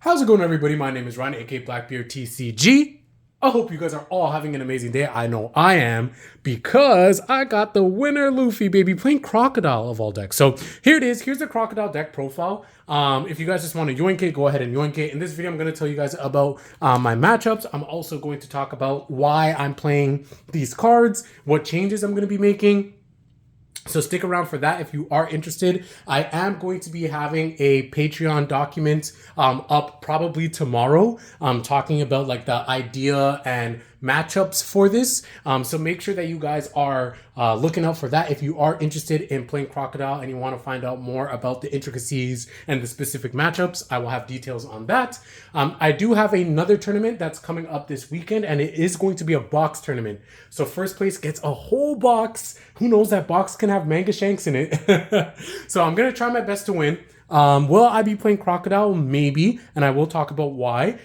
How's it going, everybody? My name is Ryan, aka Blackbeard TCG. I hope you guys are all having an amazing day. I know I am, because I got the winner Luffy, baby, playing Crocodile of all decks. So here it is. Here's the Crocodile deck profile. If you guys just want to yoink it, go ahead and yoink it. In this video, I'm going to tell you guys about my matchups. I'm also going to talk about why I'm playing these cards, what changes I'm going to be making. So stick around for that if you are interested. I am going to be having a Patreon document up probably tomorrow, talking about like the idea and matchups for this. So make sure that you guys are looking out for that. If you are interested in playing Crocodile and you want to find out more about the intricacies and the specific matchups, I will have details on that. I do have another tournament that's coming up this weekend, and it is going to be a box tournament. So first place gets a whole box. Who knows, that box can have manga shanks in it. So I'm going to try my best to win. Will I be playing Crocodile? Maybe, and I will talk about why.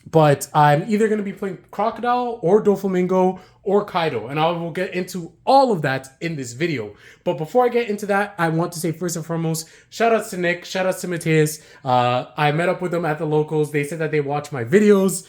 But I'm either going to be playing Crocodile or Doflamingo or Kaido, and I will get into all of that in this video. But before I get into that, I want to say first and foremost, shout outs to Nick, shout outs to Mateus. I met up with them at the locals. They said that they watch my videos,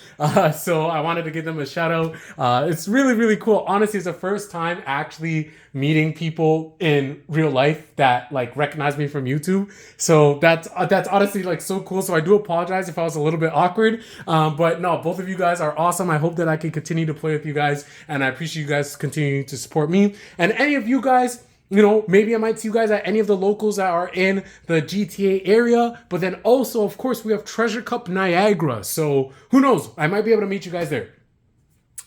so I wanted to give them a shout out. It's really, really cool. Honestly, it's the first time actually meeting people in real life that like recognize me from YouTube. So that's honestly like so cool. So I do apologize if I was a little bit awkward, but no, both of you guys are awesome. I hope that I can continue to play with you guys, and I appreciate you guys continuing to support me. And any of you guys, you know, maybe I might see you guys at any of the locals that are in the GTA area. But then also, of course, we have Treasure Cup Niagara. So who knows? I might be able to meet you guys there.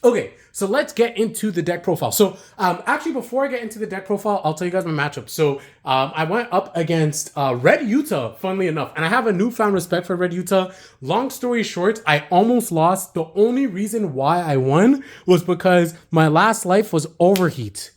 Okay, so let's get into the deck profile. So actually, before I get into the deck profile, I'll tell you guys my matchup. So I went up against Red Utah, funnily enough, and I have a newfound respect for Red Utah. Long story short, I almost lost. The only reason why I won was because my last life was Overheat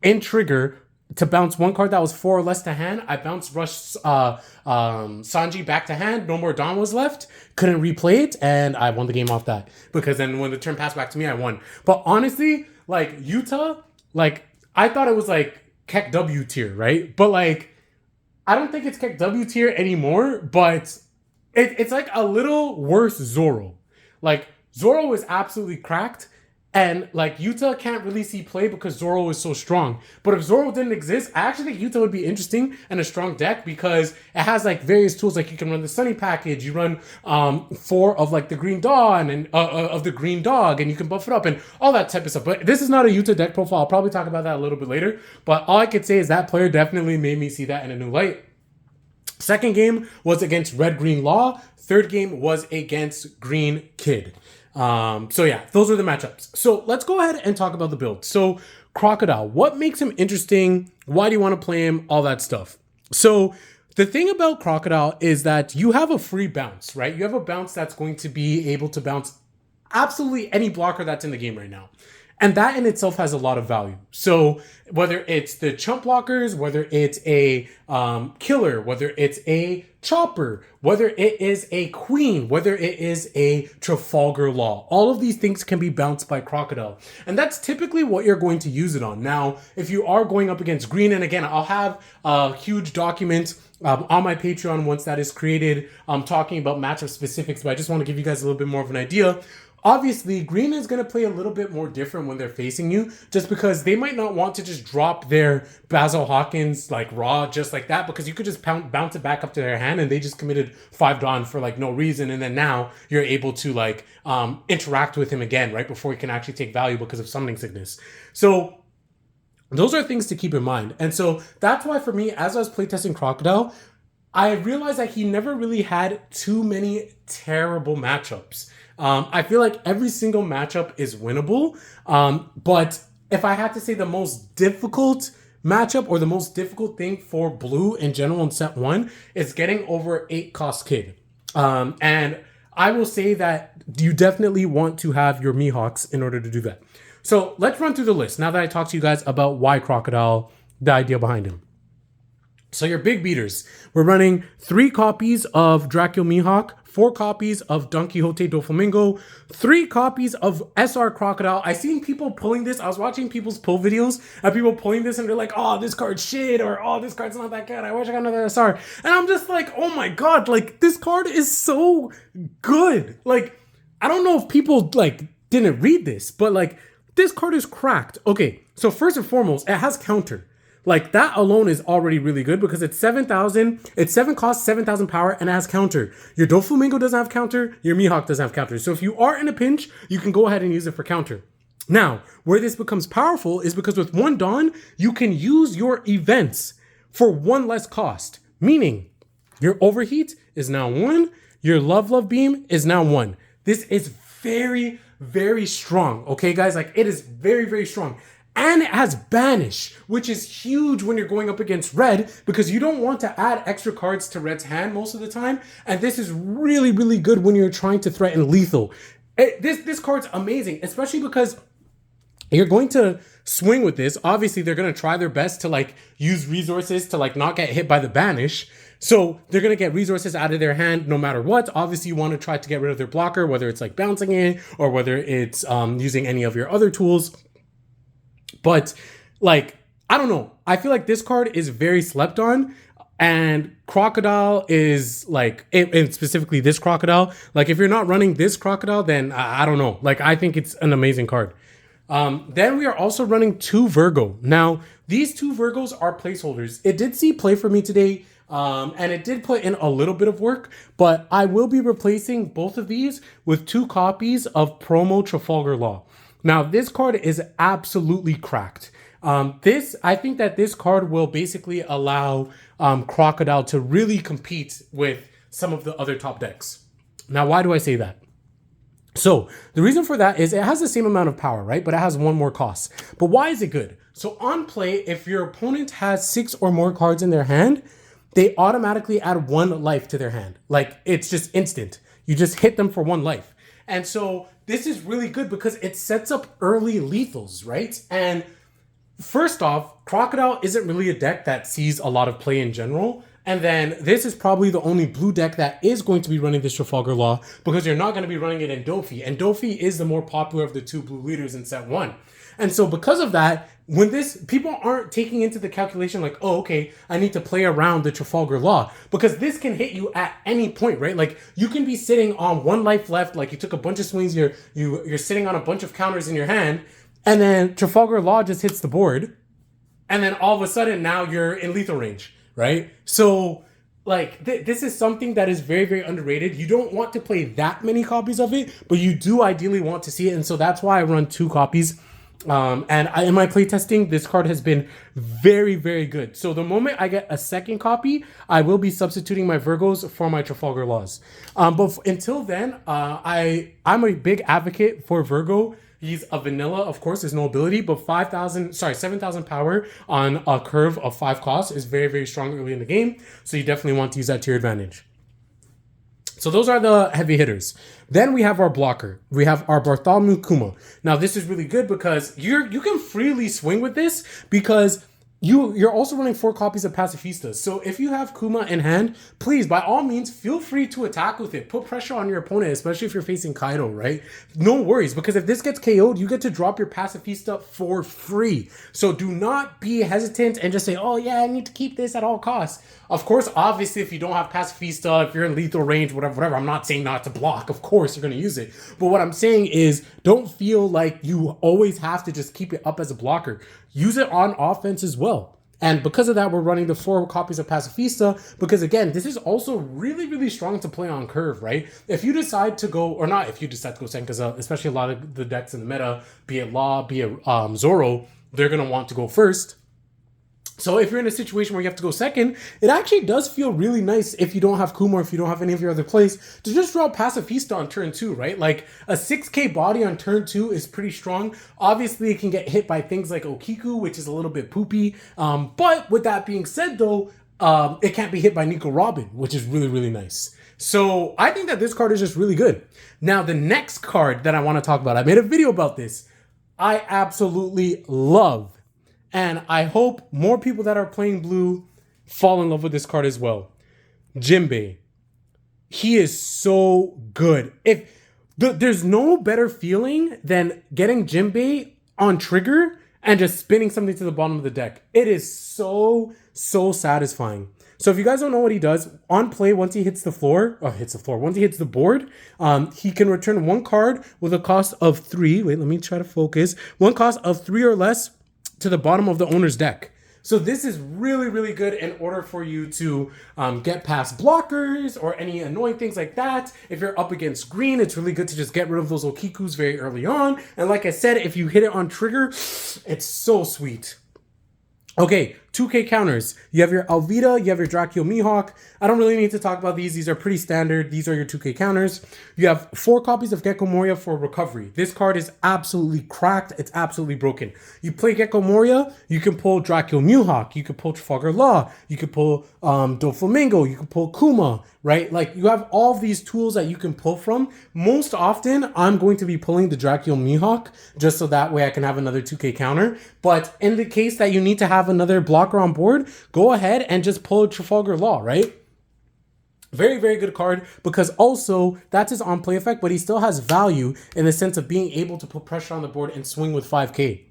in Trigger. To bounce one card that was 4 or less to hand, I bounced Rush Sanji back to hand. No more Dawn was left. Couldn't replay it, and I won the game off that. Because then when the turn passed back to me, I won. But honestly, like Utah, like I thought it was like Keck W tier, right? But like I don't think it's Keck W tier anymore. But it's like a little worse Zoro. Like Zoro is absolutely cracked. And like Utah can't really see play because Zoro is so strong. But if Zoro didn't exist, I actually think Utah would be interesting and a strong deck because it has like various tools. Like you can run the Sunny package, you run 4 of like the Green Dawn and of the Green Dog, and you can buff it up and all that type of stuff. But this is not a Utah deck profile. I'll probably talk about that a little bit later. But all I could say is that player definitely made me see that in a new light. Second game was against Red Green Law. Third game was against Green Kid. So yeah, those are the matchups. So let's go ahead and talk about the build. So Crocodile, what makes him interesting? Why do you want to play him? All that stuff. So the thing about Crocodile is that you have a free bounce, right? You have a bounce that's going to be able to bounce absolutely any blocker that's in the game right now. And that in itself has a lot of value. So whether it's the chump blockers, whether it's a killer, whether it's a chopper, whether it is a queen, whether it is a Trafalgar Law, all of these things can be bounced by Crocodile. And that's typically what you're going to use it on. Now, if you are going up against green, and again, I'll have a huge document on my Patreon once that is created, talking about matchup specifics, but I just want to give you guys a little bit more of an idea. Obviously, green is going to play a little bit more different when they're facing you, just because they might not want to just drop their Basil Hawkins like raw just like that, because you could just bounce it back up to their hand and they just committed 5 Dawn for like no reason, and then now you're able to like interact with him again right before he can actually take value because of summoning sickness. So those are things to keep in mind. And so that's why for me, as I was playtesting Crocodile, I realized that he never really had too many terrible matchups. I feel like every single matchup is winnable. But if I had to say the most difficult matchup or the most difficult thing for blue in general in set 1 is getting over 8 cost Kid. And I will say that you definitely want to have your Mihawks in order to do that. So let's run through the list now that I talked to you guys about why Crocodile, the idea behind him. So your big beaters, we're running 3 copies of Dracula Mihawk, 4 copies of Don Quixote Doflamingo, 3 copies of SR Crocodile. I seen people pulling this. I was watching people's pull videos and people pulling this and they're like, oh, this card's shit, or oh, this card's not that good. I wish I got another SR. And I'm just like, oh my God, like this card is so good. Like, I don't know if people like didn't read this, but like this card is cracked. Okay, so first and foremost, it has counter. Like that alone is already really good because it's 7,000, it's 7 cost, 7,000 power, and it has counter. Your Doflamingo doesn't have counter, your Mihawk doesn't have counter. So if you are in a pinch, you can go ahead and use it for counter. Now, where this becomes powerful is because with 1 Dawn, you can use your events for 1 less cost. Meaning, your Overheat is now 1, your Love Beam is now 1. This is very, very strong, okay guys? Like it is very, very strong. And it has Banish, which is huge when you're going up against red because you don't want to add extra cards to red's hand most of the time. And this is really, really good when you're trying to threaten lethal. This card's amazing, especially because you're going to swing with this. Obviously, they're going to try their best to like use resources to like not get hit by the Banish. So they're going to get resources out of their hand no matter what. Obviously, you want to try to get rid of their blocker, whether it's like bouncing it or whether it's using any of your other tools. But like, I don't know. I feel like this card is very slept on, and Crocodile is like, and specifically this Crocodile, like if you're not running this Crocodile, then I don't know. Like, I think it's an amazing card. Then we are also running 2 Virgo. Now, these 2 Virgos are placeholders. It did see play for me today, and it did put in a little bit of work, but I will be replacing both of these with 2 copies of Promo Trafalgar Law. Now, this card is absolutely cracked. I think that this card will basically allow Crocodile to really compete with some of the other top decks. Now, why do I say that? So the reason for that is it has the same amount of power, right? But it has 1 more cost. But why is it good? So on play, if your opponent has 6 or more cards in their hand, they automatically add 1 life to their hand. Like it's just instant. You just hit them for 1 life. And so this is really good because it sets up early lethals, right? And first off, Crocodile isn't really a deck that sees a lot of play in general. And then this is probably the only blue deck that is going to be running this Trafalgar Law because you're not going to be running it in Dofi. And Dofi is the more popular of the 2 blue leaders in set 1. And so because of that, when people aren't taking into the calculation like, oh, okay, I need to play around the Trafalgar Law because this can hit you at any point, right? Like you can be sitting on 1 life left, like you took a bunch of swings, you're sitting on a bunch of counters in your hand, and then Trafalgar Law just hits the board, and then all of a sudden now you're in lethal range, right? So like this is something that is very, very underrated. You don't want to play that many copies of it, but you do ideally want to see it, and so that's why I run 2 copies. In my playtesting, this card has been very, very good. So the moment I get a second copy, I will be substituting my Virgos for my Trafalgar Laws. But until then, I'm a big advocate for Virgo. He's a vanilla, of course, there's no ability, but 7,000 power on a curve of 5 costs is very, very strong early in the game. So you definitely want to use that to your advantage. So those are the heavy hitters. Then we have our blocker. We have our Bartholomew Kuma. Now this is really good because you can freely swing with this because you're also running 4 copies of Pacifista. So if you have Kuma in hand, please, by all means, feel free to attack with it. Put pressure on your opponent, especially if you're facing Kaido, right? No worries, because if this gets KO'd, you get to drop your Pacifista for free. So do not be hesitant and just say, oh yeah, I need to keep this at all costs. Of course, obviously, if you don't have Pacifista, if you're in lethal range, whatever, I'm not saying not to block. Of course, you're going to use it. But what I'm saying is don't feel like you always have to just keep it up as a blocker. Use it on offense as well. And because of that, we're running the 4 copies of Pacifista because, again, this is also really, really strong to play on curve, right? If you decide to go, or not if you decide to go second, because especially a lot of the decks in the meta, be it Law, be it Zoro, they're going to want to go first. So if you're in a situation where you have to go second, it actually does feel really nice if you don't have Kuma or if you don't have any of your other plays to just draw Pacifista on turn 2, right? Like a 6k body on turn 2 is pretty strong. Obviously, it can get hit by things like Okiku, which is a little bit poopy. But with that being said, though, it can't be hit by Nico Robin, which is really, really nice. So I think that this card is just really good. Now, the next card that I want to talk about, I made a video about this. I absolutely love. And I hope more people that are playing blue fall in love with this card as well. Jinbei. He is so good. There's no better feeling than getting Jinbei on trigger and just spinning something to the bottom of the deck. It is so satisfying. So if you guys don't know what he does, on play, once he hits the floor, once he hits the board, he can return one card with a cost of 3. Wait, let me try to focus. One cost of 3 or less to the bottom of the owner's deck. So this is really good in order for you to get past blockers or any annoying things like that. If you're up against green, it's really good to just get rid of those Okikus very early on. And like I said, if you hit it on trigger, it's so sweet. Okay, 2K counters. You have your Alvida, you have your Dracula Mihawk. I don't really need to talk about these. These are pretty standard. These are your 2K counters. You have 4 copies of Gecko Moria for recovery. This card is absolutely cracked. It's absolutely broken. You play Gecko Moria, you can pull Dracula Mihawk. You can pull Trafalgar Law. You can pull Doflamingo. You can pull Kuma, right? Like, you have all these tools that you can pull from. Most often, I'm going to be pulling the Dracula Mihawk just so that way I can have another 2K counter. But in the case that you need to have another blocker on board, go ahead and just pull Trafalgar Law, right? Very good card, because also that's his on play effect, but he still has value in the sense of being able to put pressure on the board and swing with 5K.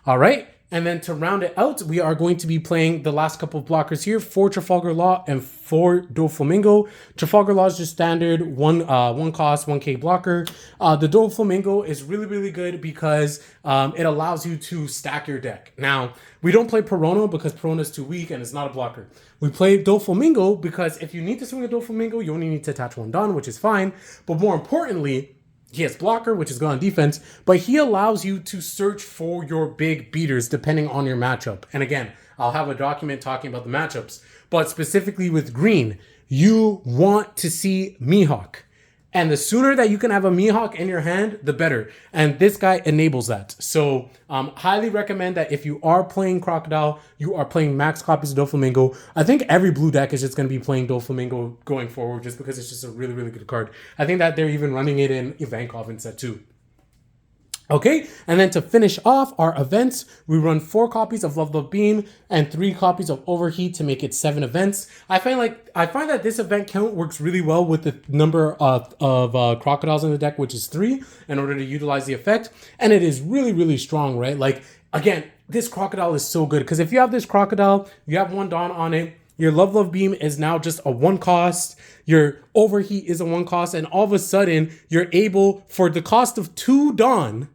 All right. And then to round it out, we are going to be playing the last couple of blockers here, 4 Trafalgar Law and 4 Doflamingo. Trafalgar Law is just standard, one cost, 1K blocker. The Doflamingo is really good because it allows you to stack your deck. Now, we don't play Perona because Perona is too weak and it's not a blocker. We play Doflamingo because if you need to swing a Doflamingo, you only need to attach 1 Don, which is fine. But more importantly, he has blocker, which is good on defense, but he allows you to search for your big beaters depending on your matchup. And again, I'll have a document talking about the matchups, but specifically with green, you want to see Mihawk. And the sooner that you can have a Mihawk in your hand, the better. And this guy enables that. So highly recommend that if you are playing Crocodile, you are playing max copies of Doflamingo. I think every blue deck is just going to be playing Doflamingo going forward just because it's just a really good card. I think that they're even running it in Ivankov in set 2. Okay, and then to finish off our events, we run 4 copies of Love Beam and 3 copies of Overheat to make it 7 events. I find that this event count works really well with the number of crocodiles in the deck, which is 3, in order to utilize the effect. And it is really strong, right? Like, again, this crocodile is so good because if you have this crocodile, you have 1 Dawn on it, your Love Beam is now just a 1 cost. Your Overheat is a 1 cost. And all of a sudden, you're able, for the cost of 2 Dawn,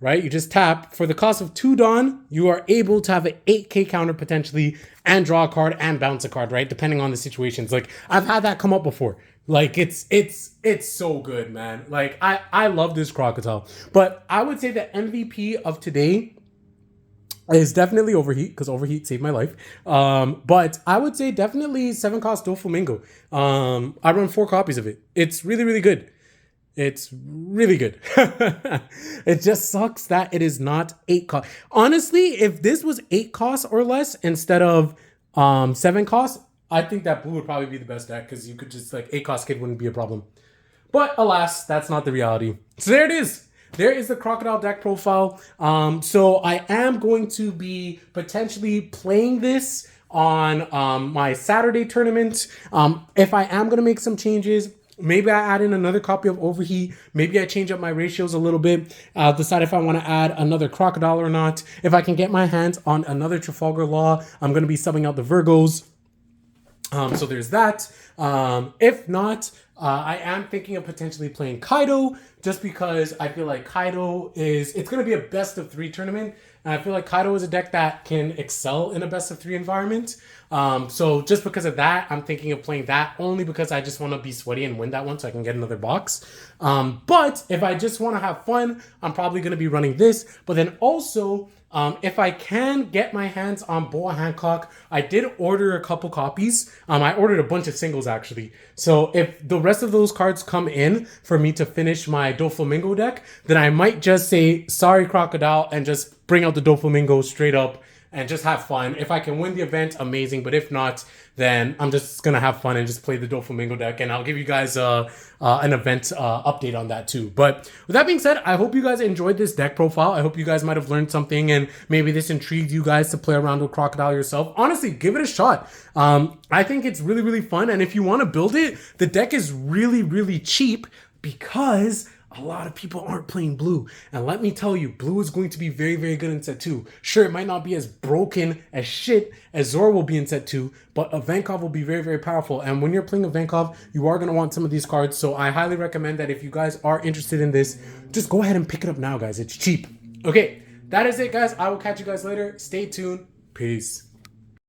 right? You just tap. For the cost of 2 Dawn, you are able to have an 8K counter potentially and draw a card and bounce a card, right? Depending on the situations. Like, I've had that come up before. Like, it's so good, man. Like, I love this Crocodile. But I would say the MVP of today is definitely Overheat, because Overheat saved my life. But I would say definitely 7 cost Doflamingo. I run 4 copies of it. It's really good. It's really good. It just sucks that it is not 8 cost. Honestly, if this was 8 costs or less instead of 7 costs, I think that blue would probably be the best deck because you could just, like, 8 cost kid wouldn't be a problem. But alas, that's not the reality. So there it is. There is the Crocodile deck profile. So I am going to be potentially playing this on my Saturday tournament. If I am going to make some changes, maybe I add in another copy of Overheat. Maybe I change up my ratios a little bit. I'll decide if I want to add another Crocodile or not. If I can get my hands on another Trafalgar Law, I'm going to be subbing out the Virgos. So there's that. If not, I am thinking of potentially playing Kaido, just because I feel like Kaido it's going to be a best of 3 tournament. And I feel like Kaido is a deck that can excel in a best of 3 environment. So just because of that, I'm thinking of playing that only because I just want to be sweaty and win that one so I can get another box. But if I just want to have fun, I'm probably going to be running this. But then also, if I can get my hands on Boa Hancock, I did order a couple copies. I ordered a bunch of singles actually. So if the rest of those cards come in for me to finish my Doflamingo deck, then I might just say, sorry Crocodile, and just bring out the Doflamingo straight up and just have fun. If I can win the event, amazing. But if not, then I'm just gonna have fun and just play the Doflamingo deck, and I'll give you guys an event update on that too. But with that being said, I hope you guys enjoyed this deck profile. I hope you guys might have learned something, and maybe this intrigued you guys to play around with Crocodile yourself. Honestly, give it a shot. I think it's really, really fun, and if you want to build it, the deck is really, really cheap because a lot of people aren't playing blue. And let me tell you, blue is going to be very, very good in set 2. Sure, it might not be as broken as shit as Zora will be in set 2, but a Vankov will be very, very powerful. And when you're playing a Vankov, you are going to want some of these cards. So I highly recommend that if you guys are interested in this, just go ahead and pick it up now, guys. It's cheap. Okay, that is it, guys. I will catch you guys later. Stay tuned. Peace.